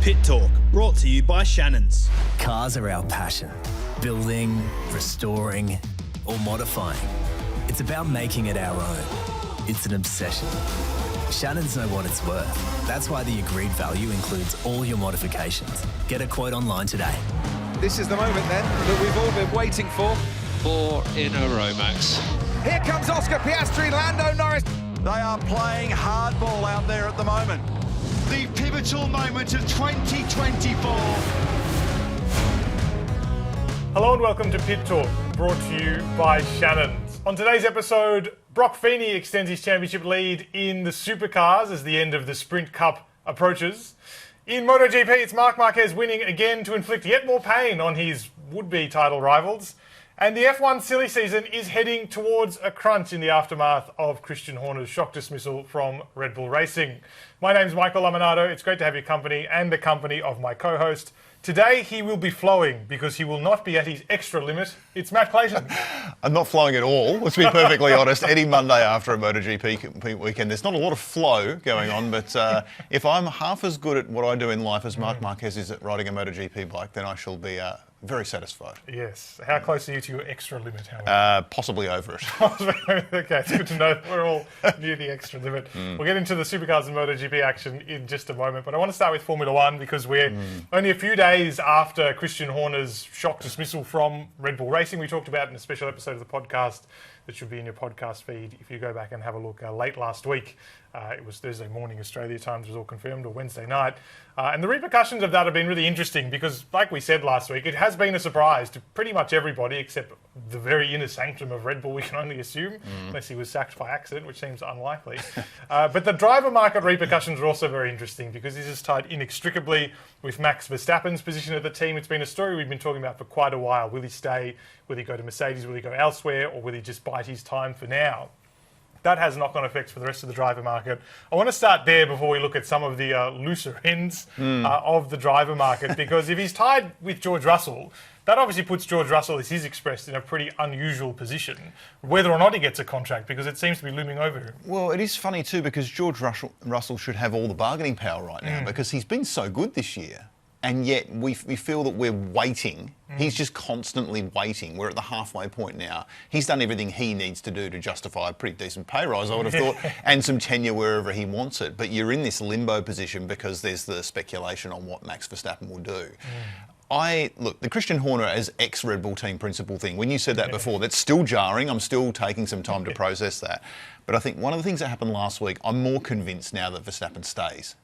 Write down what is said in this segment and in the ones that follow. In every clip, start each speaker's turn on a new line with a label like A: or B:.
A: Pit Talk, brought to you by Shannons.
B: Cars are our passion. Building, restoring, or modifying. It's about making it our own. It's an obsession. Shannons know what it's worth. That's why the agreed value includes all your modifications. Get a quote online today.
C: This is the moment then that we've all been waiting for.
D: 4 in a row, Max.
C: Here comes Oscar Piastri, Lando Norris.
E: They are playing hardball out there at the moment.
F: The pivotal moment of 2024.
G: Hello and welcome to Pit Talk, brought to you by Shannons. On today's episode, Broc Feeney extends his championship lead in the Supercars as the end of the Sprint Cup approaches. In MotoGP, it's Marc Marquez winning again to inflict yet more pain on his would-be title rivals. And the F1 silly season is heading towards a crunch in the aftermath of Christian Horner's shock dismissal from Red Bull Racing. My name's Michael Laminato. It's great to have your company and the company of my co-host. Today he will be flowing because he will not be at his extra limit. It's Matt Clayton.
H: I'm not flowing at all, let's be perfectly honest. Any Monday after a MotoGP weekend, there's not a lot of flow going on, but if I'm half as good at what I do in life as Marc Marquez is at riding a MotoGP bike, then I shall be very satisfied.
G: Yes. How close are you to your extra limit,
H: Possibly over it.
G: Okay, it's good to know that we're all near the extra limit. We'll get into the Supercars and MotoGP action in just a moment, but I want to start with Formula One because we're only a few days after Christian Horner's shock dismissal from Red Bull Racing. We talked about in a special episode of the podcast that should be in your podcast feed if you go back and have a look late last week. It was Thursday morning Australia time, it was all confirmed, or Wednesday night. And the repercussions of that have been really interesting because, like we said last week, it has been a surprise to pretty much everybody except the very inner sanctum of Red Bull, we can only assume, unless he was sacked by accident, which seems unlikely. But the driver market repercussions are also very interesting because this is tied inextricably with Max Verstappen's position at the team. It's been a story we've been talking about for quite a while. Will he stay? Will he go to Mercedes? Will he go elsewhere? Or will he just bide his time for now? That has knock-on effects for the rest of the driver market. I want to start there before we look at some of the looser ends of the driver market, because if he's tied with George Russell, that obviously puts George Russell, as he's expressed, in a pretty unusual position, whether or not he gets a contract, because it seems to be looming over him.
H: Well, it is funny too, because George Russell should have all the bargaining power right now, because he's been so good this year. And yet we feel that we're waiting. He's just constantly waiting. We're at the halfway point now. He's done everything he needs to do to justify a pretty decent pay rise, I would have thought, and some tenure wherever he wants it. But you're in this limbo position because there's the speculation on what Max Verstappen will do. Look, the Christian Horner as ex-Red Bull team principal thing, when you said that before, that's still jarring. I'm still taking some time to process that. But I think one of the things that happened last week, I'm more convinced now that Verstappen stays.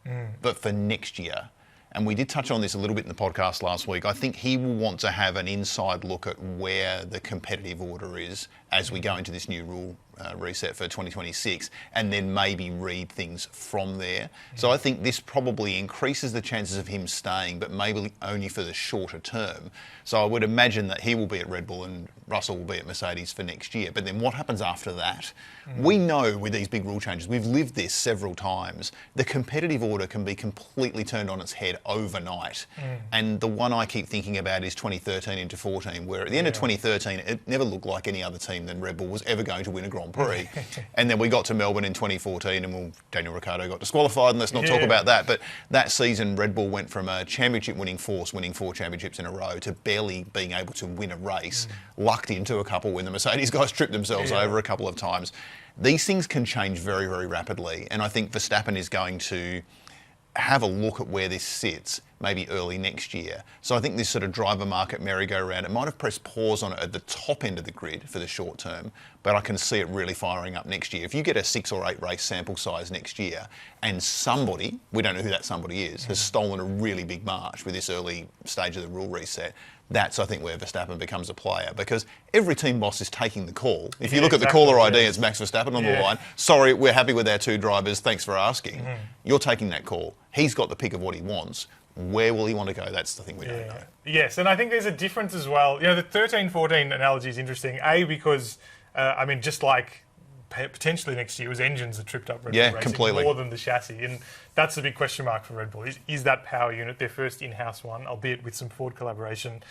H: But for next year, and we did touch on this a little bit in the podcast last week, I think he will want to have an inside look at where the competitive order is as we go into this new rule reset for 2026, and then maybe read things from there. So I think this probably increases the chances of him staying, but maybe only for the shorter term. So I would imagine that he will be at Red Bull and Russell will be at Mercedes for next year. But then what happens after that? We know with these big rule changes, we've lived this several times, the competitive order can be completely turned on its head overnight. And the one I keep thinking about is 2013 into 14, where at the end of 2013, it never looked like any other team than Red Bull was ever going to win a Grand Prix. And then we got to Melbourne in 2014 and Daniel Ricciardo got disqualified, and let's not talk about that. But that season, Red Bull went from a championship winning force, winning 4 championships in a row, to barely being able to win a race, lucked into a couple when the Mercedes guys tripped themselves over a couple of times. These things can change very, very rapidly. And I think Verstappen is going to have a look at where this sits maybe early next year. So I think this sort of driver market merry-go-round, it might have pressed pause on it at the top end of the grid for the short term, but I can see it really firing up next year. If you get a 6 or 8 race sample size next year and somebody, we don't know who that somebody is, has stolen a really big march with this early stage of the rule reset, that's, I think, where Verstappen becomes a player, because every team boss is taking the call. If you look at the caller ID, it's Max Verstappen on the line. Sorry, we're happy with our 2 drivers. Thanks for asking. You're taking that call. He's got the pick of what he wants. Where will he want to go? That's the thing we don't know.
G: Yes, and I think there's a difference as well. You know, the 13-14 analogy is interesting. Because, just like potentially next year was engines that tripped up Red Bull Racing
H: completely.
G: More than the chassis. And that's the big question mark for Red Bull. Is that power unit, their first in-house one, albeit with some Ford collaboration,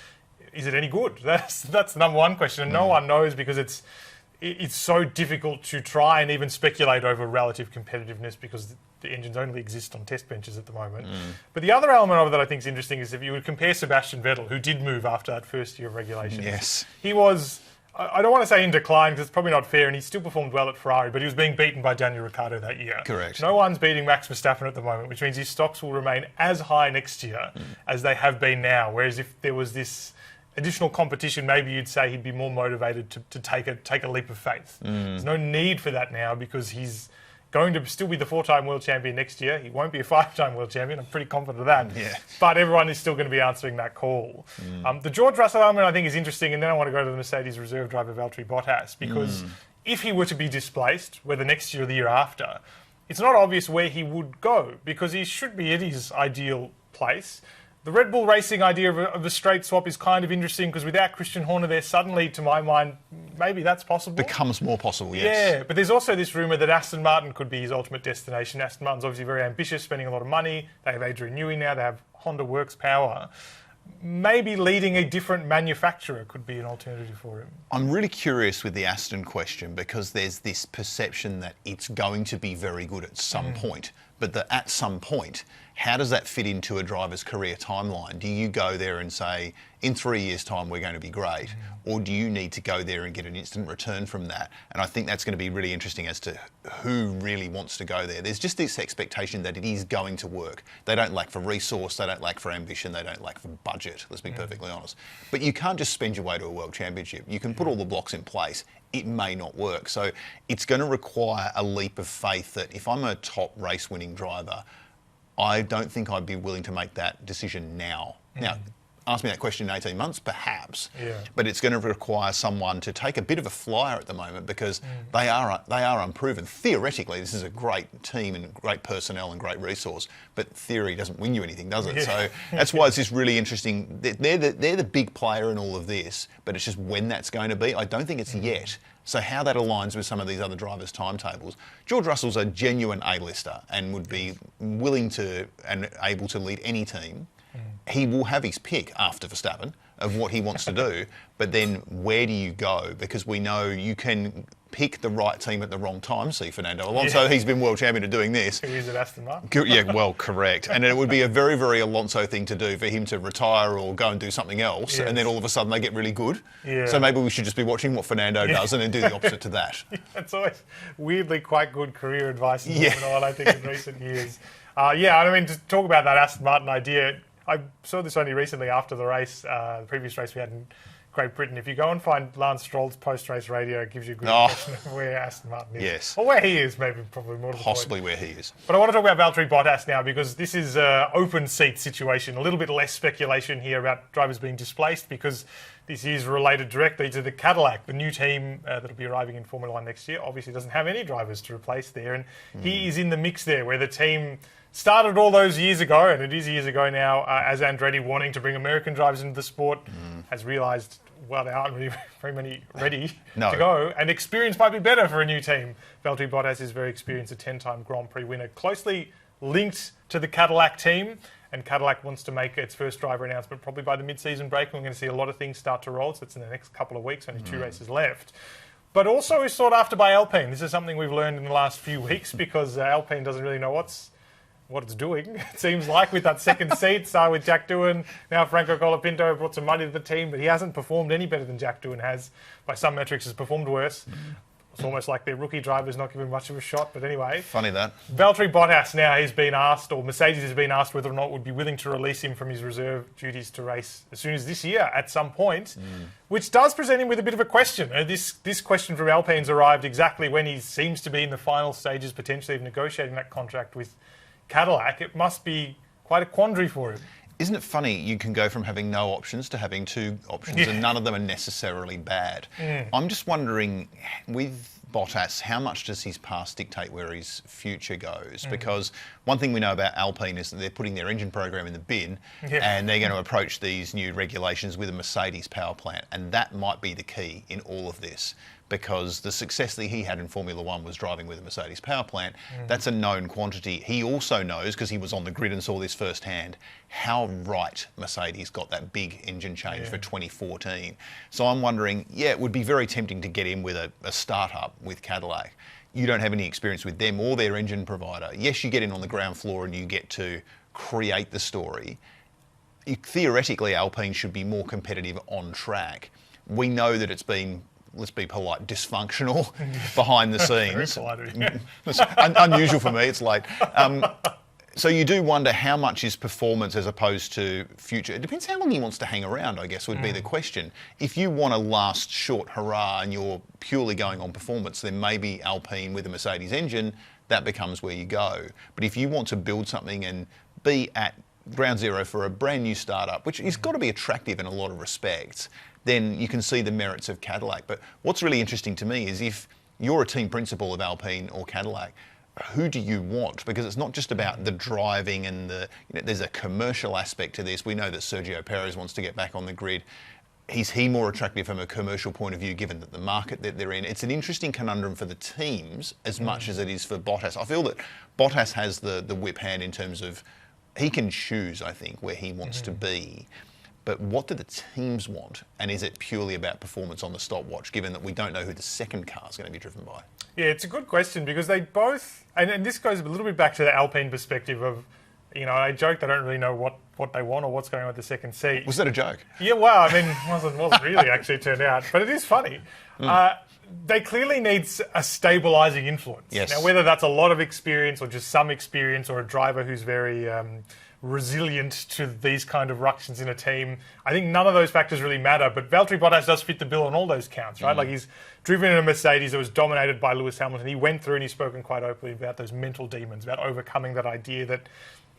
G: is it any good? That's the number one question. And no one knows, because it's so difficult to try and even speculate over relative competitiveness, because the engines only exist on test benches at the moment. But the other element of it that I think is interesting is if you would compare Sebastian Vettel, who did move after that first year of regulations.
H: Yes.
G: He was, I don't want to say in decline because it's probably not fair, and he still performed well at Ferrari, but he was being beaten by Daniel Ricciardo that year.
H: Correct.
G: No one's beating Max Verstappen at the moment, which means his stocks will remain as high next year as they have been now. Whereas if there was this additional competition, maybe you'd say he'd be more motivated to take a leap of faith. There's no need for that now because he's going to still be the 4-time world champion next year. He won't be a 5-time world champion. I'm pretty confident of that.
H: Yeah.
G: But everyone is still going to be answering that call. The George Russell element I think is interesting, and then I want to go to the Mercedes reserve driver Valtteri Bottas because if he were to be displaced, whether next year or the year after, it's not obvious where he would go because he should be at his ideal place. The Red Bull Racing idea of a straight swap is kind of interesting because without Christian Horner there, suddenly, to my mind, maybe that's possible.
H: Becomes more possible, yes.
G: Yeah, but there's also this rumour that Aston Martin could be his ultimate destination. Aston Martin's obviously very ambitious, spending a lot of money. They have Adrian Newey now. They have Honda Works Power. Maybe leading a different manufacturer could be an alternative for him.
H: I'm really curious with the Aston question because there's this perception that it's going to be very good at some point. But at some point, how does that fit into a driver's career timeline? Do you go there and say, in 3 years' time, we're going to be great? Or do you need to go there and get an instant return from that? And I think that's going to be really interesting as to who really wants to go there. There's just this expectation that it is going to work. They don't lack for resource, they don't lack for ambition, they don't lack for budget, let's be perfectly honest. But you can't just spend your way to a world championship. You can put all the blocks in place. It may not work. So it's going to require a leap of faith that if I'm a top race-winning driver, I don't think I'd be willing to make that decision now. Now, ask me that question in 18 months, perhaps.
G: Yeah.
H: But it's going to require someone to take a bit of a flyer at the moment because they are unproven. Theoretically, this is a great team and great personnel and great resource, but theory doesn't win you anything, does it?
G: Yeah.
H: So that's why it's just really interesting. They're the big player in all of this, but it's just when that's going to be. I don't think it's yet. So how that aligns with some of these other drivers' timetables. George Russell's a genuine A-lister and would be willing to and able to lead any team. He will have his pick after Verstappen of what he wants to do, but then where do you go? Because we know you can pick the right team at the wrong time. See Fernando Alonso, he's been world champion at doing this.
G: Who is at Aston Martin?
H: Yeah, well, correct. And it would be a very, very Alonso thing to do for him to retire or go and do something else, and then all of a sudden they get really good.
G: Yeah.
H: So maybe we should just be watching what Fernando does and then do the opposite to that.
G: It's always weirdly quite good career advice in Formula One, I think, in recent years. I mean, to talk about that Aston Martin idea, I saw this only recently after the race, the previous race we had in Great Britain. If you go and find Lance Stroll's post-race radio, it gives you a good impression of where Aston Martin is.
H: Yes.
G: Or where he is, maybe, probably more to the
H: Possibly
G: point.
H: where he is.
G: But I want to talk about Valtteri Bottas now because this is an open seat situation. A little bit less speculation here about drivers being displaced because this is related directly to the Cadillac, the new team that'll be arriving in Formula One next year. Obviously doesn't have any drivers to replace there, and he is in the mix there where the team started all those years ago, and it is years ago now, as Andretti wanting to bring American drivers into the sport, has realised, well, there aren't really very many ready to go, and experience might be better for a new team. Valtteri Bottas is very experienced, a 10-time Grand Prix winner, closely linked to the Cadillac team, and Cadillac wants to make its first driver announcement probably by the mid-season break. We're going to see a lot of things start to roll, so it's in the next couple of weeks, only 2 races left. But also is sought after by Alpine. This is something we've learned in the last few weeks because Alpine doesn't really know what it's doing. It seems like with that second seat, started with Jack Doohan, now Franco Colapinto brought some money to the team, but he hasn't performed any better than Jack Doohan has. By some metrics, has performed worse. It's almost like their rookie driver's not giving much of a shot, but anyway.
H: Funny that.
G: Valtteri Bottas now, he's been asked, or Mercedes has been asked whether or not would be willing to release him from his reserve duties to race as soon as this year at some point, which does present him with a bit of a question. This question from Alpine's arrived exactly when he seems to be in the final stages, potentially of negotiating that contract with Cadillac. It must be quite a quandary for him.
H: Isn't it funny you can go from having no options to having 2 options and none of them are necessarily bad? I'm just wondering, with Bottas, how much does his past dictate where his future goes? Because one thing we know about Alpine is that they're putting their engine program in the bin and they're going to approach these new regulations with a Mercedes power plant, and that might be the key in all of this. Because the success that he had in Formula One was driving with a Mercedes power plant. That's a known quantity. He also knows, because he was on the grid and saw this firsthand, how right Mercedes got that big engine change for 2014. So I'm wondering, it would be very tempting to get in with a startup with Cadillac. you don't have any experience with them or their engine provider. Yes, you get in on the ground floor and you get to create the story. Theoretically, Alpine should be more competitive on track. We know that it's been, let's be polite, dysfunctional behind the scenes.
G: Very polite,
H: It's unusual for me, it's late. So you do wonder how much is performance as opposed to future. It depends how long he wants to hang around, I guess, would be the question. If you want a last short hurrah and you're purely going on performance, then maybe Alpine with a Mercedes engine, that becomes where you go. But if you want to build something and be at ground zero for a brand new startup, which has got to be attractive in a lot of respects, then you can see the merits of Cadillac. But what's really interesting to me is if you're a team principal of Alpine or Cadillac, who do you want? Because it's not just about the driving and there's a commercial aspect to this. We know that Sergio Perez wants to get back on the grid. Is he more attractive from a commercial point of view, given that the market that they're in? It's an interesting conundrum for the teams as much as it is for Bottas. I feel that Bottas has the whip hand in terms of he can choose, I think, where he wants to be. But what do the teams want? And is it purely about performance on the stopwatch, given that we don't know who the second car is going to be driven by?
G: Yeah, it's a good question because they both, and this goes a little bit back to the Alpine perspective of, I joke they don't really know what they want or what's going on with the second seat.
H: Was that a joke?
G: Yeah, well, I mean, it wasn't really actually turned out, but it is funny. They clearly need a stabilising influence.
H: Yes.
G: Now, whether that's a lot of experience or just some experience or a driver who's very resilient to these kind of ructions in a team, I think none of those factors really matter. But Valtteri Bottas does fit the bill on all those counts, right? Like he's driven in a Mercedes that was dominated by Lewis Hamilton. He went through and he's spoken quite openly about those mental demons, about overcoming that idea that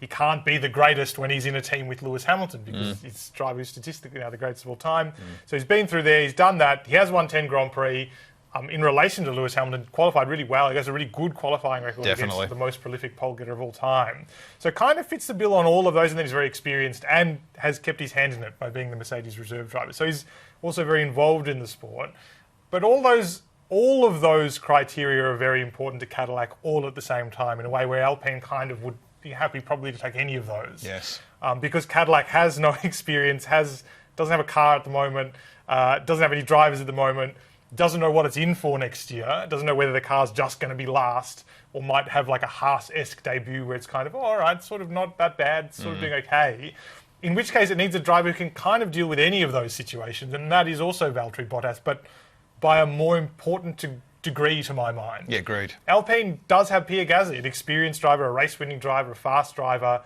G: he can't be the greatest when he's in a team with Lewis Hamilton because his driver is statistically now the greatest of all time. So he's been through there, he's done that. He has won 10 Grand Prix. In relation to Lewis Hamilton, qualified really well. He has a really good qualifying record against the most prolific pole getter of all time. So kind of fits the bill on all of those, and then he's very experienced and has kept his hand in it by being the Mercedes reserve driver. So he's also very involved in the sport. But all of those criteria are very important to Cadillac all at the same time in a way where Alpine kind of would be happy probably to take any of those.
H: Yes.
G: Because Cadillac has no experience, doesn't have a car at the moment, doesn't have any drivers at the moment, doesn't know what it's in for next year, doesn't know whether the car's just going to be last or might have like a Haas-esque debut where it's kind of, all right, sort of not that bad, sort of doing okay. In which case it needs a driver who can kind of deal with any of those situations, and that is also Valtteri Bottas, but by a more important degree to my mind.
H: Yeah, agreed.
G: Alpine does have Pierre Gasly, an experienced driver, a race-winning driver, a fast driver,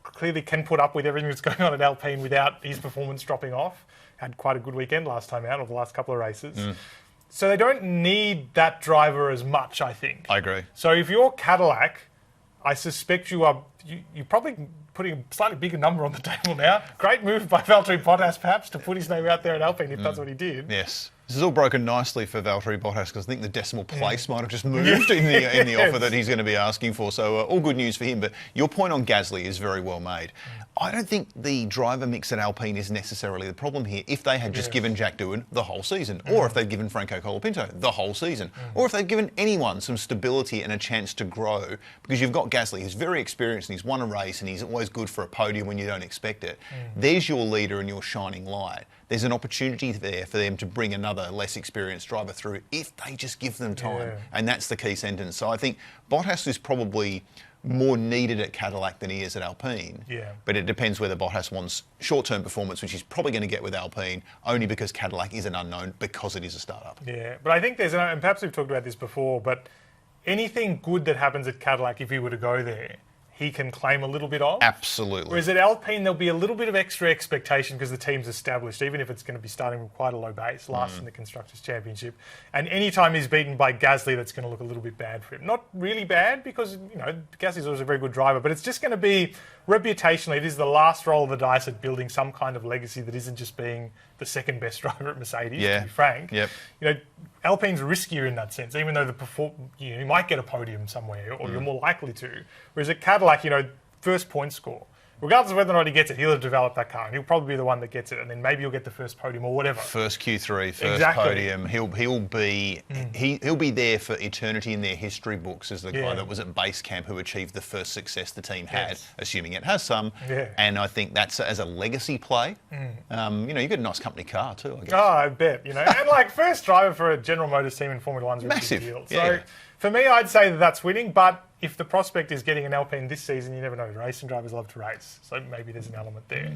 G: clearly can put up with everything that's going on at Alpine without his performance dropping off. Had quite a good weekend last time out, or the last couple of races. So they don't need that driver as much, I think.
H: I agree.
G: So if you're Cadillac, I suspect you're probably putting a slightly bigger number on the table now. Great move by Valtteri Bottas, perhaps, to put his name out there at Alpine, if that's what he did.
H: Yes. This is all broken nicely for Valtteri Bottas because I think the decimal place might have just moved in the offer that he's going to be asking for. So all good news for him. But your point on Gasly is very well made. I don't think the driver mix at Alpine is necessarily the problem here. If they had just given Jack Doohan the whole season, or if they'd given Franco Colapinto the whole season, or if they'd given anyone some stability and a chance to grow, because you've got Gasly, who's very experienced and he's won a race and he's always good for a podium when you don't expect it. There's your leader and your shining light. There's an opportunity there for them to bring another less experienced driver through if they just give them time. And that's the key sentence. So I think Bottas is probably more needed at Cadillac than he is at Alpine. But it depends whether Bottas wants short-term performance, which he's probably going to get with Alpine, only because Cadillac is an unknown because it is a startup.
G: Yeah, but I think and perhaps we've talked about this before, but anything good that happens at Cadillac, if he were to go there, he can claim a little bit of.
H: Absolutely.
G: Whereas at Alpine, there'll be a little bit of extra expectation because the team's established, even if it's going to be starting with quite a low base, last in the Constructors' Championship. And any time he's beaten by Gasly, that's going to look a little bit bad for him. Not really bad because, Gasly's always a very good driver, but it's just going to be, reputationally, it is the last roll of the dice at building some kind of legacy that isn't just being the second best driver at Mercedes, to be frank. Alpine's riskier in that sense, even though you might get a podium somewhere, or you're more likely to. Whereas at Cadillac, first point score. regardless of whether or not he gets it, he'll have developed that car, and he'll probably be the one that gets it, and then maybe he'll get the first podium or whatever.
H: First Q3, first podium. He'll be there for eternity in their history books as the guy that was at base camp who achieved the first success the team had, assuming it has some. Yeah. And I think that's as a legacy play. You get a nice company car too, I guess.
G: Oh, I bet. And like first driver for a General Motors team in Formula One's a
H: massive
G: big deal. So for me, I'd say that's winning, but if the prospect is getting an Alpine this season, you never know. Racing drivers love to race, so maybe there's an element there.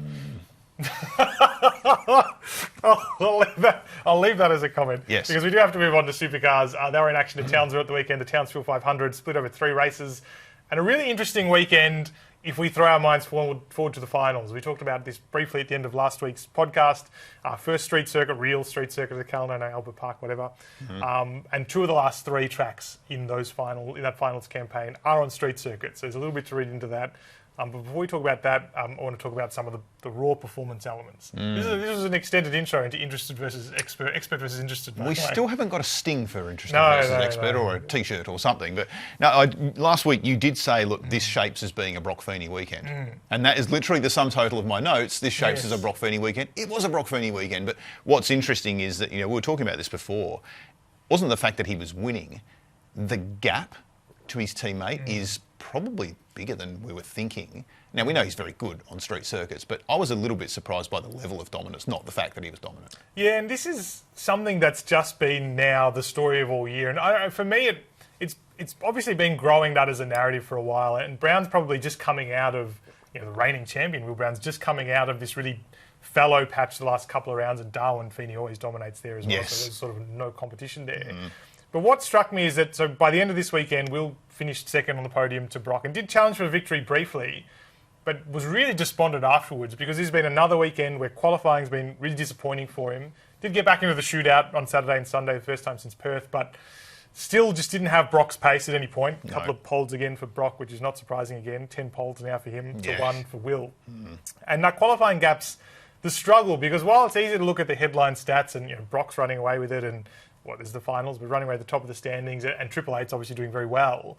G: I'll leave that as a comment.
H: Yes.
G: Because we do have to move on to Supercars. They were in action at Townsville at the weekend, the Townsville 500, split over 3 races, and a really interesting weekend if we throw our minds forward to the finals. We talked about this briefly at the end of last week's podcast. First street circuit, real street circuit of the calendar, Albert Park, whatever. And 2 of the last 3 tracks in that finals campaign are on street circuits. So there's a little bit to read into that. But before we talk about that, I want to talk about some of the raw performance elements. This was an extended intro into interested versus expert versus interested.
H: We still haven't got a sting for interested versus expert or a T-shirt or something. But no, last week you did say, look, this shapes as being a Broc Feeney weekend. And that is literally the sum total of my notes. This shapes as a Broc Feeney weekend. It was a Broc Feeney weekend. But what's interesting is that, we were talking about this before, wasn't the fact that he was winning. The gap to his teammate is probably bigger than we were thinking. Now, we know he's very good on street circuits, but I was a little bit surprised by the level of dominance, not the fact that he was dominant. Yeah, and this is something that's just been now the story of all year. And for me, it's obviously been growing that as a narrative for a while. And Brown's probably just coming out of, the reigning champion, Will Brown's just coming out of this really fallow patch the last couple of rounds, and Darwin Feeney always dominates there as well. Yes.
G: So there's sort of no competition there. But what struck me is that, so by the end of this weekend, Will finished second on the podium to Broc and did challenge for a victory briefly, but was really despondent afterwards because this has been another weekend where qualifying's been really disappointing for him. Did get back into the shootout on Saturday and Sunday, the first time since Perth, but still just didn't have Broc's pace at any point. A couple of poles again for Broc, which is not surprising again. 10 poles now for him to 1 for Will. And that qualifying gap's the struggle because while it's easy to look at the headline stats and Broc's running away with it and there's the finals, but running away at the top of the standings, and Triple Eight's obviously doing very well.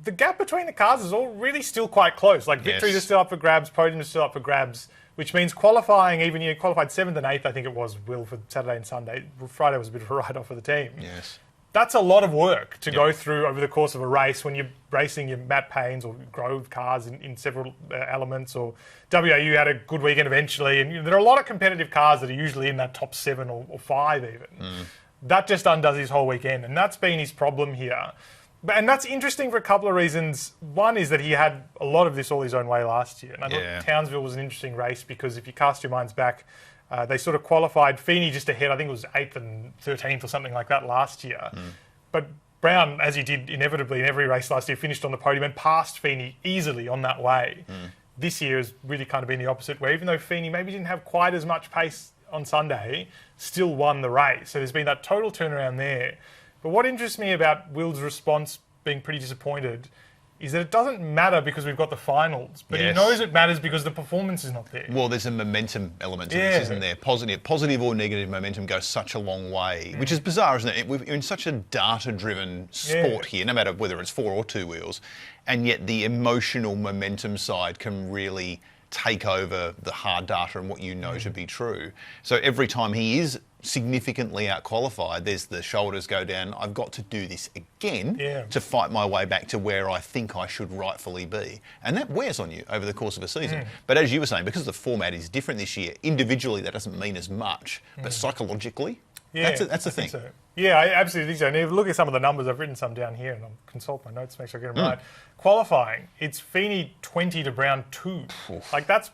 G: The gap between the cars is all really still quite close. Like victories are still up for grabs, podiums are still up for grabs, which means qualifying, even qualified 7th and 8th, I think it was, Will, for Saturday and Sunday. Friday was a bit of a write-off for the team.
H: Yes.
G: That's a lot of work to go through over the course of a race when you're racing your Matt Paynes or Grove cars in several elements, or WAU had a good weekend eventually, and there are a lot of competitive cars that are usually in that top 7 or 5 even. That just undoes his whole weekend, and that's been his problem here. And that's interesting for a couple of reasons. One is that he had a lot of this all his own way last year. And I thought Townsville was an interesting race because if you cast your minds back, they sort of qualified Feeney just ahead. I think it was 8th and 13th or something like that last year. But Brown, as he did inevitably in every race last year, finished on the podium and passed Feeney easily on that way. This year has really kind of been the opposite, where even though Feeney maybe didn't have quite as much pace on Sunday, still won the race. So there's been that total turnaround there. But what interests me about Will's response being pretty disappointed is that it doesn't matter because we've got the finals, but he knows it matters because the performance is not there.
H: Well, there's a momentum element to this, isn't there? Positive or negative momentum goes such a long way, which is bizarre, isn't it? We're in such a data-driven sport here, no matter whether it's 4 or 2 wheels, and yet the emotional momentum side can really take over the hard data and what you know to be true. So every time he is significantly out-qualified, there's the shoulders go down, I've got to do this again to fight my way back to where I think I should rightfully be. And that wears on you over the course of a season. But as you were saying, because the format is different this year, individually that doesn't mean as much, but psychologically, that's a thing.
G: So. Yeah, I absolutely think so. And if you look at some of the numbers, I've written some down here and I'll consult my notes to make sure I get them right. Qualifying, it's Feeney 20 to Brown 2. Like that's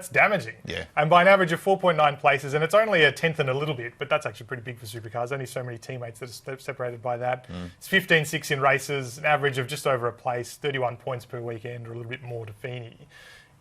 G: damaging.
H: Yeah.
G: And by an average of 4.9 places, and it's only a 10th and a little bit, but that's actually pretty big for supercars. Only so many teammates that are separated by that. It's 15-6 in races, an average of just over a place, 31 points per weekend, or a little bit more to Feeney.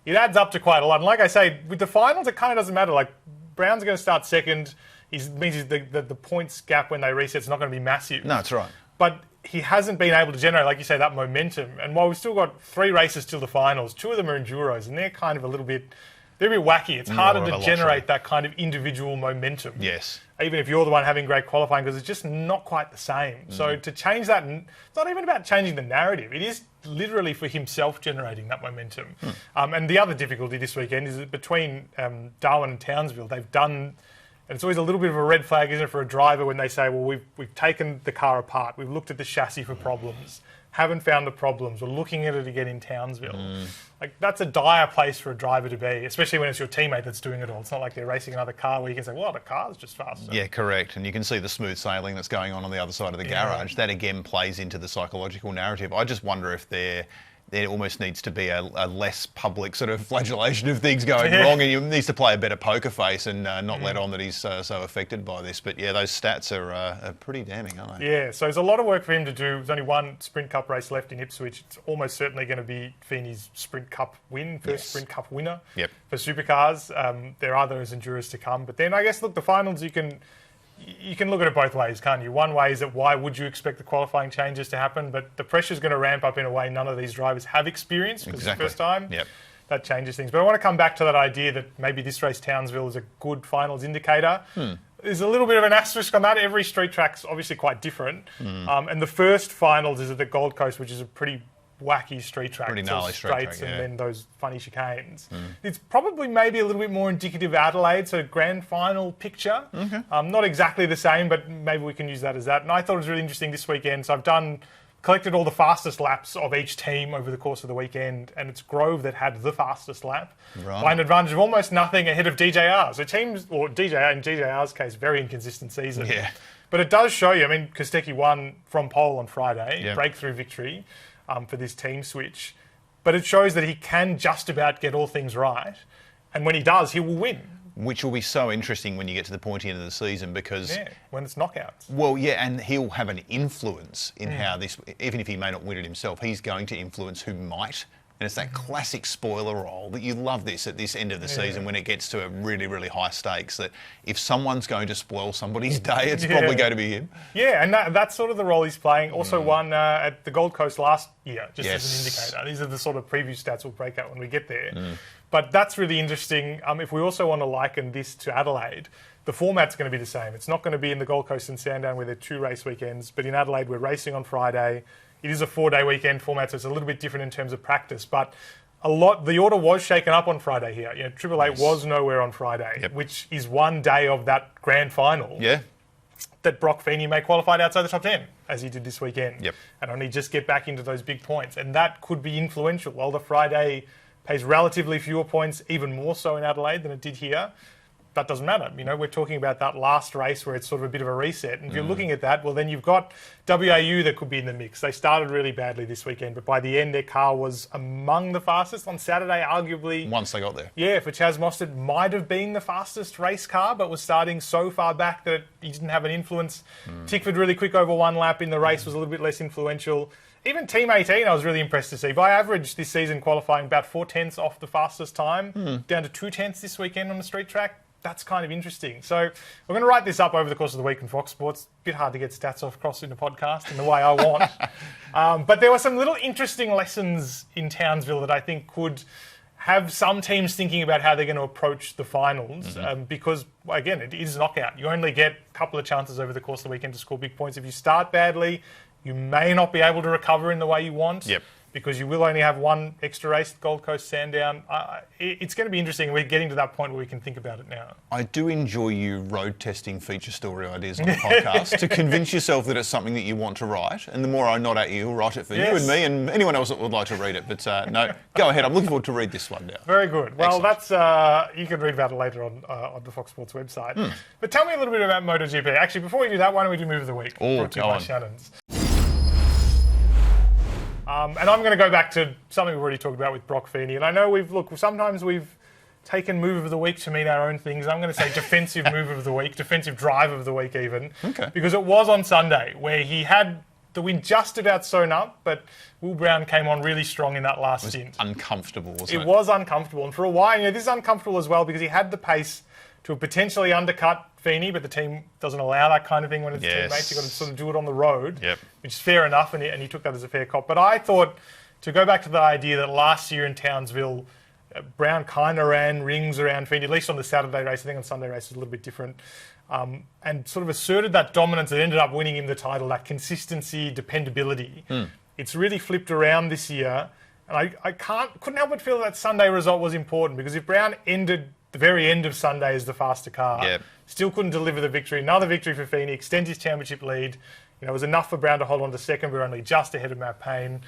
G: It adds up to quite a lot. And like I say, with the finals, it kind of doesn't matter. Like, Brown's going to start second. It means the points gap when they reset is not going to be massive.
H: No, that's right.
G: But he hasn't been able to generate, like you say, that momentum. And while we've still got 3 races till the finals, 2 of them are enduros, and they're kind of a little bit they're a bit wacky. It's harder
H: More of
G: to
H: a lottery.
G: generate that kind of individual momentum.
H: Yes.
G: Even if you're the one having great qualifying, because it's just not quite the same. So to change that, it's not even about changing the narrative. It is literally for himself generating that momentum. And the other difficulty this weekend is that between Darwin and Townsville, they've done, and it's always a little bit of a red flag, isn't it, for a driver when they say, well, we've taken the car apart, we've looked at the chassis for problems, haven't found the problems, we're looking at it again in Townsville. Like, that's a dire place for a driver to be, especially when it's your teammate that's doing it all. It's not like they're racing another car where you can say, well, the car's just faster.
H: Yeah, correct. And you can see the smooth sailing that's going on the other side of the garage. That again plays into the psychological narrative. I just wonder if there almost needs to be a less public sort of flagellation of things going wrong, and he needs to play a better poker face and not let on that he's so affected by this. But yeah, those stats are pretty damning, aren't they?
G: Yeah, so there's a lot of work for him to do. There's only one Sprint Cup race left in Ipswich. It's almost certainly going to be Feeney's Sprint Cup win, first Sprint Cup winner for Supercars. There are those Enduras to come. But then I guess, look, the finals, you can look at it both ways, can't you? One way is that why would you expect the qualifying changes to happen? But the pressure's going to ramp up in a way none of these drivers have experienced because it's the first time. That changes things. But I want to come back to that idea that maybe this race, Townsville, is a good finals indicator. There's a little bit of an asterisk on that. Every street track's obviously quite different. And the first finals is at the Gold Coast, which is a pretty wacky street track.
H: Pretty gnarly straight track,
G: and then those funny chicanes. It's probably maybe a little bit more indicative of Adelaide, so grand final picture. Not exactly the same, but maybe we can use that as that. And I thought it was really interesting this weekend. So I've collected all the fastest laps of each team over the course of the weekend, and it's Grove that had the fastest lap by an advantage of almost nothing ahead of DJR. So teams, or DJR, in DJR's case, very inconsistent season. But it does show you, I mean, Kostecki won from pole on Friday, breakthrough victory for this team switch. But it shows that he can just about get all things right. And when he does, he will win.
H: Which will be so interesting when you get to the pointy end of the season because...
G: when it's knockouts.
H: Well, and he'll have an influence in how this... Even if he may not win it himself, he's going to influence who might. And it's that classic spoiler role that you love this at this end of the season when it gets to a really, really high stakes, that if someone's going to spoil somebody's day, it's probably going to be him.
G: Yeah, and that's sort of the role he's playing. Also won at the Gold Coast last year, just as an indicator. These are the sort of preview stats we'll break out when we get there. But that's really interesting. If we also want to liken this to Adelaide, the format's going to be the same. It's not going to be in the Gold Coast and Sandown where they're 2 race weekends, but in Adelaide we're racing on Friday. It is a 4-day weekend format, so it's a little bit different in terms of practice. But the order was shaken up on Friday here. You know, Triple Eight was nowhere on Friday, which is one day of that grand final. That Broc Feeney may qualify outside the top 10, as he did this weekend, and only just get back into those big points. And that could be influential. While the Friday pays relatively fewer points, even more so in Adelaide than it did here, that doesn't matter. You know, we're talking about that last race where it's sort of a bit of a reset. And if you're looking at that, well, then you've got WAU that could be in the mix. They started really badly this weekend, but by the end, their car was among the fastest. On Saturday, arguably...
H: Once they got there.
G: Yeah, for Chaz Mostert, might have been the fastest race car, but was starting so far back that he didn't have an influence. Tickford really quick over one lap in the race, was a little bit less influential. Even Team 18, I was really impressed to see. By average, this season qualifying about 4/10 off the fastest time, down to 2/10 this weekend on the street track. That's kind of interesting. So we're going to write this up over the course of the week in Fox Sports. A bit hard to get stats off across in the podcast in the way I want. But there were some little interesting lessons in Townsville that I think could have some teams thinking about how they're going to approach the finals because, again, it is knockout. You only get a couple of chances over the course of the weekend to score big points. If you start badly, you may not be able to recover in the way you want. Because you will only have one extra race, Gold Coast, Sandown. It's going to be interesting. We're getting to that point where we can think about it now.
H: I do enjoy you road testing feature story ideas on the podcast to convince yourself that it's something that you want to write. And the more I nod at you, I'll write it for you and me and anyone else that would like to read it. But no, go ahead. I'm looking forward to read this one now.
G: Very good. Well, that's you can read about it later on the Fox Sports website. But tell me a little bit about MotoGP. Actually, before we do that, why don't we do Move of the Week?
H: Oh, go on.
G: Shannons. And I'm going to go back to something we've already talked about with Broc Feeney. And I know sometimes we've taken Move of the Week to mean our own things. I'm going to say defensive Move of the Week, defensive drive of the week even. Because it was on Sunday where he had the win just about sewn up, but Will Brown came on really strong in that last stint.
H: Uncomfortable, wasn't it?
G: It was uncomfortable. And for a while, this is uncomfortable as well because he had the pace to have potentially undercut Feeney, but the team doesn't allow that kind of thing when it's teammates. You've got to sort of do it on the road, which is fair enough, and he took that as a fair cop. But I thought, to go back to the idea that last year in Townsville, Brown kind of ran rings around Feeney, at least on the Saturday race. I think on Sunday race was a little bit different. And sort of asserted that dominance that ended up winning him the title, that consistency, dependability. It's really flipped around this year. And I couldn't help but feel that Sunday result was important, because if Brown ended the very end of Sunday as the faster car, still couldn't deliver the victory. Another victory for Feeney, extend his championship lead. You know, it was enough for Brown to hold on to second. We were only just ahead of Matt Payne.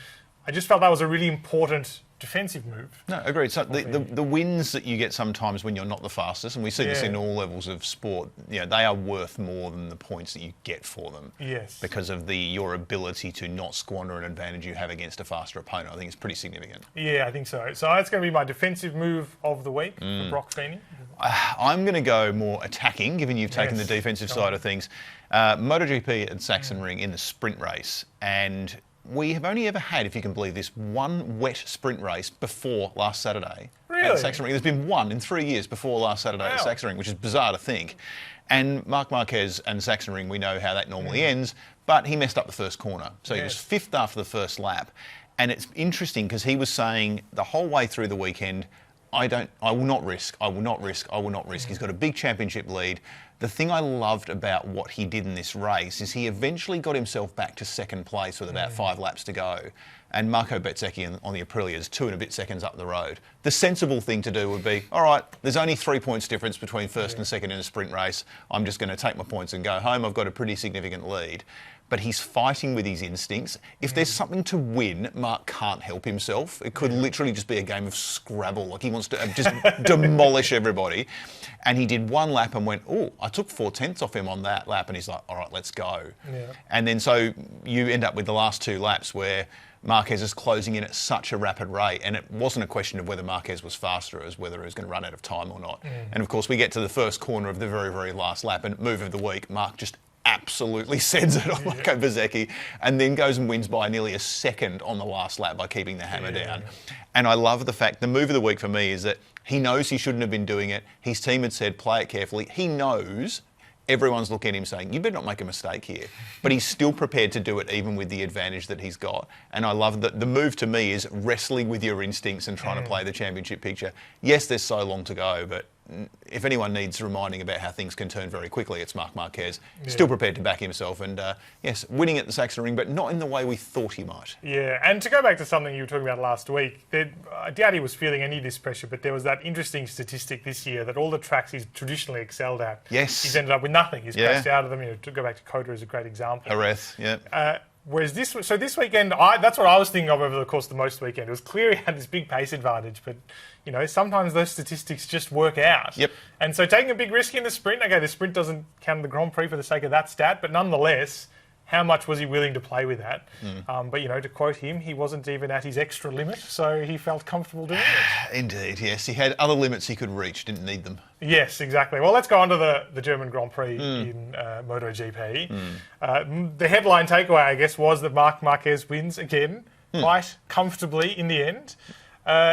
G: I just felt that was a really important defensive move.
H: No, agreed. So the wins that you get sometimes when you're not the fastest, and we see this in all levels of sport, you know, they are worth more than the points that you get for them.
G: Yes.
H: Because of your ability to not squander an advantage you have against a faster opponent. I think it's pretty significant.
G: Yeah, I think so. So it's going to be my defensive move of the week for Broc Feeney.
H: I'm going to go more attacking, given you've taken the defensive side of things. MotoGP at Sachsenring in the sprint race, and we have only ever had, if you can believe this, one wet sprint race before last Saturday at Sachsenring. There's been one in 3 years before last Saturday at Sachsenring, which is bizarre to think. And Marc Marquez and Sachsenring, we know how that normally ends, but he messed up the first corner. So he was fifth after the first lap. And it's interesting because he was saying the whole way through the weekend, I will not risk. He's got a big championship lead. The thing I loved about what he did in this race is he eventually got himself back to second place with about 5 laps to go. And Marco Bezzecchi on the Aprilia is 2 and a bit seconds up the road. The sensible thing to do would be, all right, there's only 3 points difference between first and second in a sprint race. I'm just going to take my points and go home. I've got a pretty significant lead. But he's fighting with his instincts. If there's something to win, Mark can't help himself. It could literally just be a game of Scrabble. Like, he wants to just demolish everybody. And he did 1 lap and went, oh, I took 4/10 off him on that lap. And he's like, all right, let's go. And then so you end up with the last 2 laps where Marquez is closing in at such a rapid rate, and it wasn't a question of whether Marquez was faster, it was whether he was going to run out of time or not. And of course, we get to the first corner of the very, very last lap, and move of the week, Mark just absolutely sends it on Marco Bezzecchi, and then goes and wins by nearly a second on the last lap by keeping the hammer down. And I love the fact, the move of the week for me is that he knows he shouldn't have been doing it. His team had said, play it carefully. He knows everyone's looking at him saying, you better not make a mistake here. But he's still prepared to do it even with the advantage that he's got. And I love that the move to me is wrestling with your instincts and trying to play the championship picture. Yes, there's so long to go, but if anyone needs reminding about how things can turn very quickly, it's Marc Marquez. Still prepared to back himself and, yes, winning at the Sachsenring, but not in the way we thought he might. Yeah,
G: and to go back to something you were talking about last week, I doubt he was feeling any of this pressure, but there was that interesting statistic this year that all the tracks he's traditionally excelled at, he's ended up with nothing. He's crashed out of them. You know, to go back to Coda is a great example.
H: Jerez,
G: Whereas this weekend, that's what I was thinking of over the course of the most weekend. It was clear he had this big pace advantage, but you know, sometimes those statistics just work out. And so taking a big risk in the sprint, okay, the sprint doesn't count the Grand Prix for the sake of that stat, but nonetheless, how much was he willing to play with that? But, you know, to quote him, he wasn't even at his extra limit, so he felt comfortable doing it.
H: Indeed, yes. He had other limits he could reach, didn't need them.
G: Yes, exactly. Well, let's go on to the German Grand Prix in MotoGP. The headline takeaway, I guess, was that Marc Marquez wins again, quite comfortably in the end.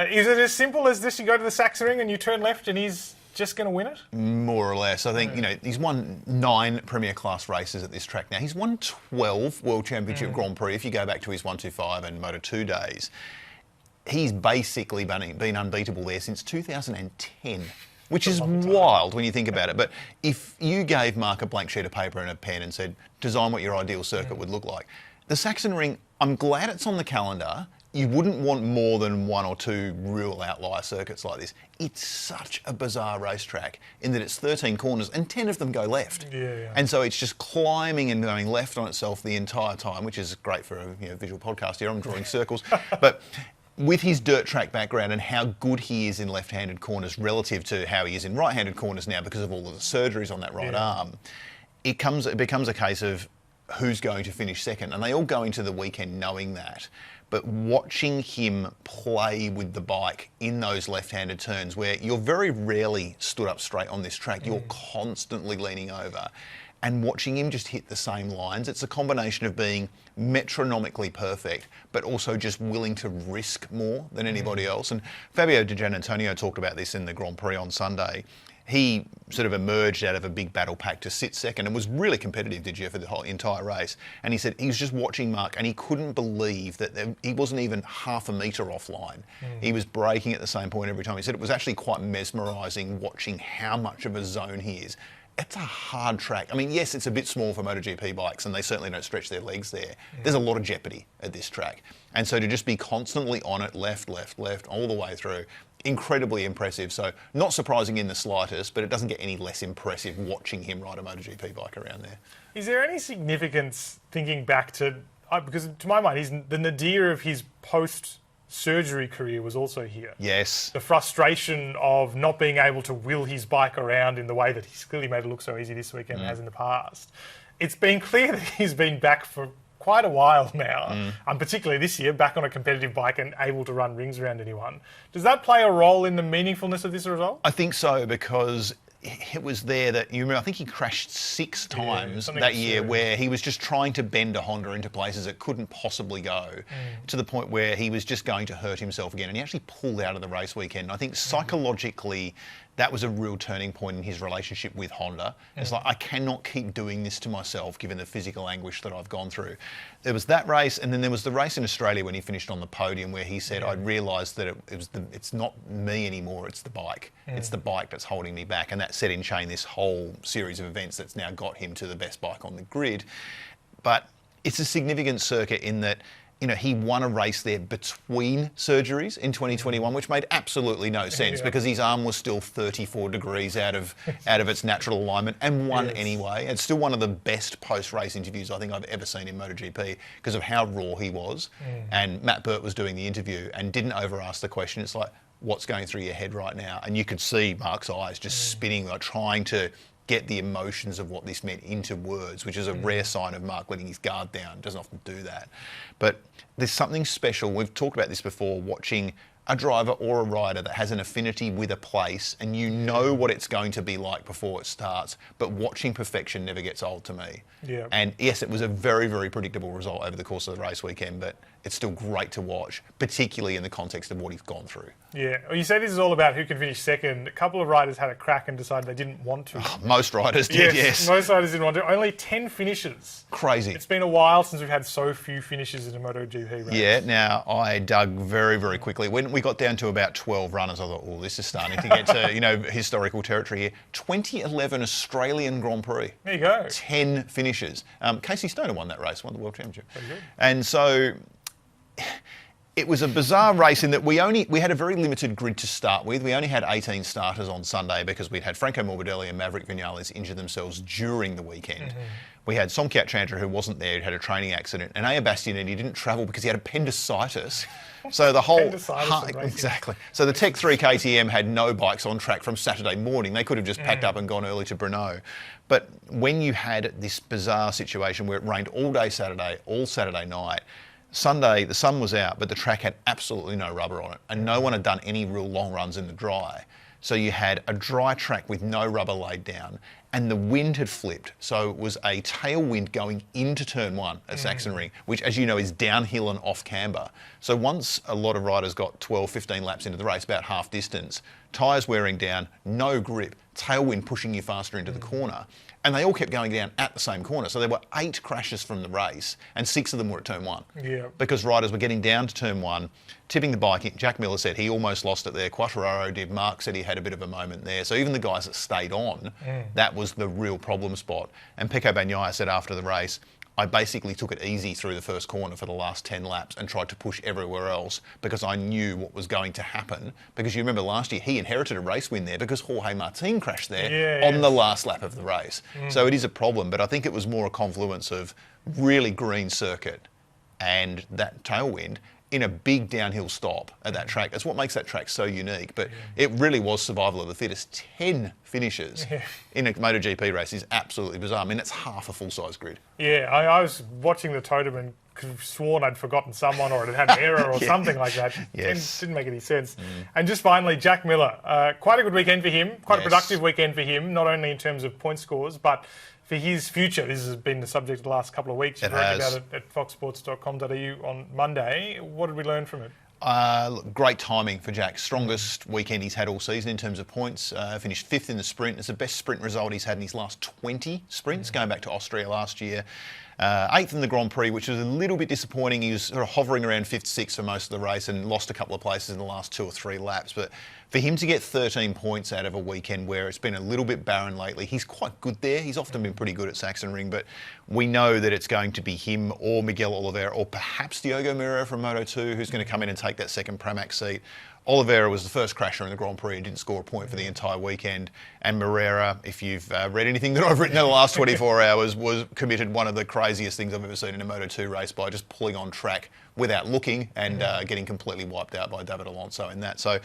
G: Is it as simple as this? You go to the Sachsenring and you turn left and he's just going to win it?
H: More or less. I think, you know, he's won 9 Premier Class races at this track now. He's won 12 World Championship Grand Prix, if you go back to his 125 and Moto2 days. He's basically been unbeatable there since 2010, which is wild when you think about it. But if you gave Mark a blank sheet of paper and a pen and said, design what your ideal circuit would look like, the Sachsenring, I'm glad it's on the calendar. You wouldn't want more than 1 or 2 real outlier circuits like this. It's such a bizarre racetrack in that it's 13 corners and 10 of them go left. And so it's just climbing and going left on itself the entire time, which is great for a visual podcast here. I'm drawing circles. But with his dirt track background and how good he is in left-handed corners relative to how he is in right-handed corners now because of all of the surgeries on that right arm, it becomes a case of who's going to finish second. And they all go into the weekend knowing that. But watching him play with the bike in those left-handed turns where you're very rarely stood up straight on this track, you're constantly leaning over, and watching him just hit the same lines, it's a combination of being metronomically perfect, but also just willing to risk more than anybody else. And Fabio Di Giannantonio talked about this in the Grand Prix on Sunday. he sort of emerged out of a big battle pack to sit second and was really competitive, did you, for the whole entire race. And he said he was just watching Marc and he couldn't believe that he wasn't even half a metre offline. He was braking at the same point every time. He said it was actually quite mesmerising watching how much of a zone he is. It's a hard track. I mean, yes, it's a bit small for MotoGP bikes and they certainly don't stretch their legs there. There's a lot of jeopardy at this track. And so to just be constantly on it, left, all the way through, incredibly impressive. So not surprising in the slightest, but it doesn't get any less impressive watching him ride a MotoGP bike around there.
G: Is there any significance thinking back to, because to my mind, he's the nadir of his post-surgery career was also here.
H: Yes.
G: The frustration of not being able to wheel his bike around in the way that he's clearly made it look so easy this weekend as in the past. It's been clear that he's been back for quite a while now, and particularly this year, back on a competitive bike and able to run rings around anyone. Does that play a role in the meaningfulness of this result?
H: I think so, because it was there that, you remember, I think he crashed 6 times that year where he was just trying to bend a Honda into places it couldn't possibly go, to the point where he was just going to hurt himself again. And he actually pulled out of the race weekend. And I think psychologically, that was a real turning point in his relationship with Honda. It's like, I cannot keep doing this to myself given the physical anguish that I've gone through. There was that race, and then there was the race in Australia when he finished on the podium where he said, I realised that it's not me anymore, it's the bike. It's the bike that's holding me back. And that set in chain this whole series of events that's now got him to the best bike on the grid. But it's a significant circuit in that, you know, he won a race there between surgeries in 2021, which made absolutely no sense because his arm was still 34 degrees out of its natural alignment and won anyway. It's still one of the best post-race interviews I think I've ever seen in MotoGP because of how raw he was. And Matt Burt was doing the interview and didn't over-ask the question. It's like, what's going through your head right now? And you could see Marc's eyes just spinning, like trying to get the emotions of what this meant into words, which is a rare sign of Marc letting his guard down. Doesn't often do that. But there's something special. We've talked about this before, watching a driver or a rider that has an affinity with a place and you know what it's going to be like before it starts, but watching perfection never gets old to me.
G: Yeah.
H: And yes, it was a very, very predictable result over the course of the race weekend, but it's still great to watch, particularly in the context of what he's gone through.
G: Yeah. Well, you say this is all about who can finish second. A couple of riders had a crack and decided they didn't want to.
H: Most riders did, yes.
G: Most riders didn't want to. Only 10 finishes.
H: Crazy.
G: It's been a while since we've had so few finishes in a MotoGP race.
H: Yeah, now I dug very, very quickly. When we got down to about 12 runners, I thought, oh, this is starting to get to, you know, historical territory here. 2011 Australian Grand Prix.
G: There you go.
H: 10 finishes. Casey Stoner won that race, won the World Championship. And so it was a bizarre race in that we had a very limited grid to start with. We only had 18 starters on Sunday because we'd had Franco Morbidelli and Maverick Vinales injure themselves during the weekend. We had Somkjat Chandra, who wasn't there, who had a training accident, and Aya Bastianini didn't travel because he had appendicitis. So the whole exactly. So the Tech 3 KTM had no bikes on track from Saturday morning. They could have just packed up and gone early to Brno. But when you had this bizarre situation where it rained all day Saturday, all Saturday night, Sunday the sun was out, but the track had absolutely no rubber on it, and no one had done any real long runs in the dry. So you had a dry track with no rubber laid down, and the wind had flipped. So it was a tailwind going into turn 1 at Saxon Ring, which, as you know, is downhill and off camber. So once a lot of riders got 12, 15 laps into the race, about half distance, tyres wearing down, no grip, tailwind pushing you faster into the corner, and they all kept going down at the same corner. So there were 8 crashes from the race, and 6 of them were at turn 1.
G: Yeah.
H: Because riders were getting down to turn 1, tipping the bike in. Jack Miller said he almost lost it there. Quartararo did. Marc said he had a bit of a moment there. So even the guys that stayed on, that was the real problem spot. And Pecco Bagnaia said after the race, I basically took it easy through the first corner for the last 10 laps and tried to push everywhere else because I knew what was going to happen. Because you remember last year, he inherited a race win there because Jorge Martin crashed there on the last lap of the race. So it is a problem, but I think it was more a confluence of really green circuit and that tailwind in a big downhill stop at that track. That's what makes that track so unique. But it really was survival of the fittest. 10 finishes in a MotoGP race is absolutely bizarre. I mean, it's half a full-size grid.
G: Yeah, I was watching the totem and could have sworn I'd forgotten someone or it had an error or something like that. Didn't make any sense. And just finally, Jack Miller. Quite a good weekend for him. Quite a productive weekend for him, not only in terms of point scores, but for his future. This has been the subject of the last couple of weeks. You wrote about it at foxsports.com.au on Monday. What did we learn from it?
H: Look, great timing for Jack. Strongest weekend he's had all season in terms of points. Finished 5th in the sprint. It's the best sprint result he's had in his last 20 sprints, going back to Austria last year. 8th in the Grand Prix, which was a little bit disappointing. He was sort of hovering around 5th, 6th for most of the race and lost a couple of places in the last 2 or 3 laps. But for him to get 13 points out of a weekend where it's been a little bit barren lately, he's quite good there. He's often been pretty good at Sachsenring, but we know that it's going to be him or Miguel Oliveira or perhaps Diogo Moreira from Moto2 who's going to come in and take that second Pramac seat. Oliveira was the first crasher in the Grand Prix and didn't score a point for the entire weekend. And Moreira, if you've read anything that I've written in the last 24 hours, was committed one of the craziest things I've ever seen in a Moto2 race by just pulling on track without looking and getting completely wiped out by David Alonso in that. So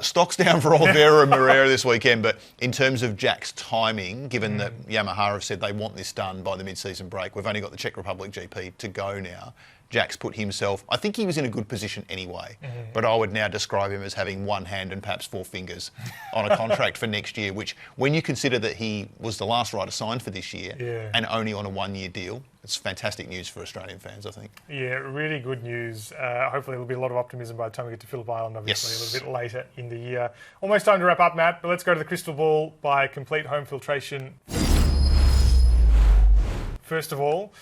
H: stocks down for Oliveira and Moreira this weekend. But in terms of Jack's timing, given that Yamaha have said they want this done by the mid-season break, we've only got the Czech Republic GP to go now. Jack's put himself, I think he was in a good position anyway, but I would now describe him as having one hand and perhaps 4 fingers on a contract for next year, which when you consider that he was the last rider signed for this year and only on a 1-year deal, it's fantastic news for Australian fans, I think. Yeah,
G: really good news. Hopefully there'll be a lot of optimism by the time we get to Phillip Island, obviously, a little bit later in the year. Almost time to wrap up, Matt, but let's go to the crystal ball by complete home filtration. First of all,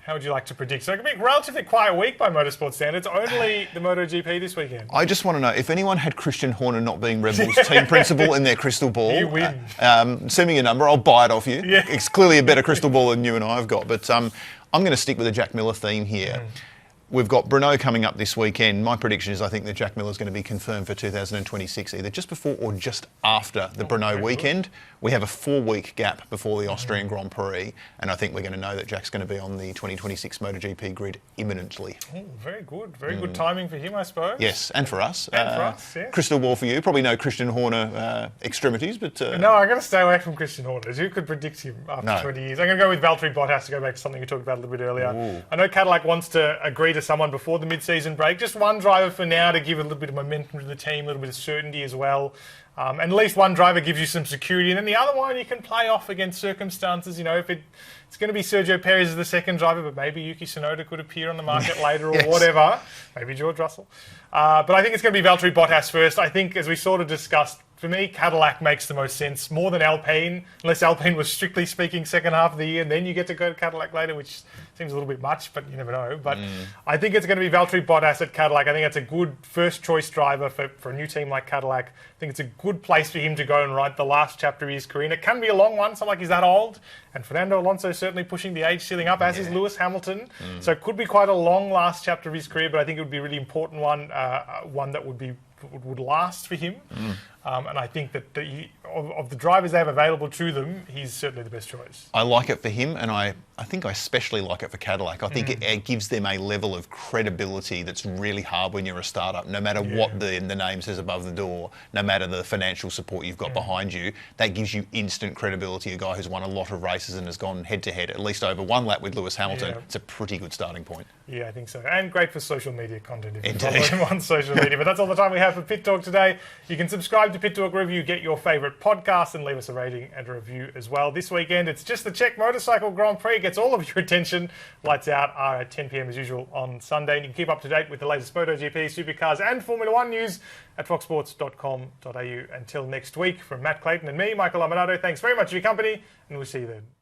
G: how would you like to predict? So it could be a relatively quiet week by motorsport standards. Only the MotoGP this weekend.
H: I just want to know, if anyone had Christian Horner not being Red Bull's team principal in their crystal ball,
G: you win.
H: Send me a number, I'll buy it off you. Yeah. It's clearly a better crystal ball than you and I have got. But I'm going to stick with the Jack Miller theme here. We've got Brno coming up this weekend. My prediction is I think that Jack Miller's going to be confirmed for 2026, either just before or just after the Brno weekend. We have a 4-week gap before the Austrian Grand Prix, and I think we're going to know that Jack's going to be on the 2026 MotoGP grid imminently. Oh,
G: very good. Very good timing for him, I suppose.
H: Yes, and for us.
G: And for us, yeah.
H: Crystal ball for you. Probably no Christian Horner extremities, but...
G: No, I'm going to stay away from Christian Horner. Who could predict him after 20 years? I'm going to go with Valtteri Bottas to go back to something we talked about a little bit earlier. Ooh. I know Cadillac wants to agree to someone before the mid-season break. Just one driver for now to give a little bit of momentum to the team, a little bit of certainty as well. And at least one driver gives you some security, and then the other one you can play off against circumstances. You know, if it's going to be Sergio Perez as the second driver, but maybe Yuki Tsunoda could appear on the market later or whatever. Maybe George Russell. But I think it's going to be Valtteri Bottas first. I think, as we sort of discussed, for me, Cadillac makes the most sense, more than Alpine, unless Alpine was strictly speaking second half of the year, and then you get to go to Cadillac later, which seems a little bit much, but you never know. But I think it's going to be Valtteri Bottas at Cadillac. I think it's a good first choice driver for a new team like Cadillac. I think it's a good place for him to go and write the last chapter of his career. And it can be a long one, it's not like he's that old. And Fernando Alonso certainly pushing the age ceiling up, as is Lewis Hamilton. So it could be quite a long last chapter of his career, but I think it would be a really important one, one that would last for him. And I think that of the drivers they have available to them, he's certainly the best choice.
H: I like it for him, and I think I especially like it for Cadillac. I think it gives them a level of credibility that's really hard when you're a startup. No matter what the name says above the door, no matter the financial support you've got behind you, that gives you instant credibility. A guy who's won a lot of races and has gone head-to-head, at least over one lap with Lewis Hamilton, it's a pretty good starting point.
G: Yeah, I think so. And great for social media content if you follow him on social media. But that's all the time we have for Pit Talk today. You can subscribe to Pit Talk Review, get your favourite podcast, and leave us a rating and a review as well. This weekend, it's just the Czech Motorcycle Grand Prix. It gets all of your attention. Lights out are at 10 p.m. as usual on Sunday. And you can keep up to date with the latest MotoGP, Supercars and Formula One news at foxsports.com.au. Until next week, from Matt Clayton and me, Michael Laminato, thanks very much for your company, and we'll see you then.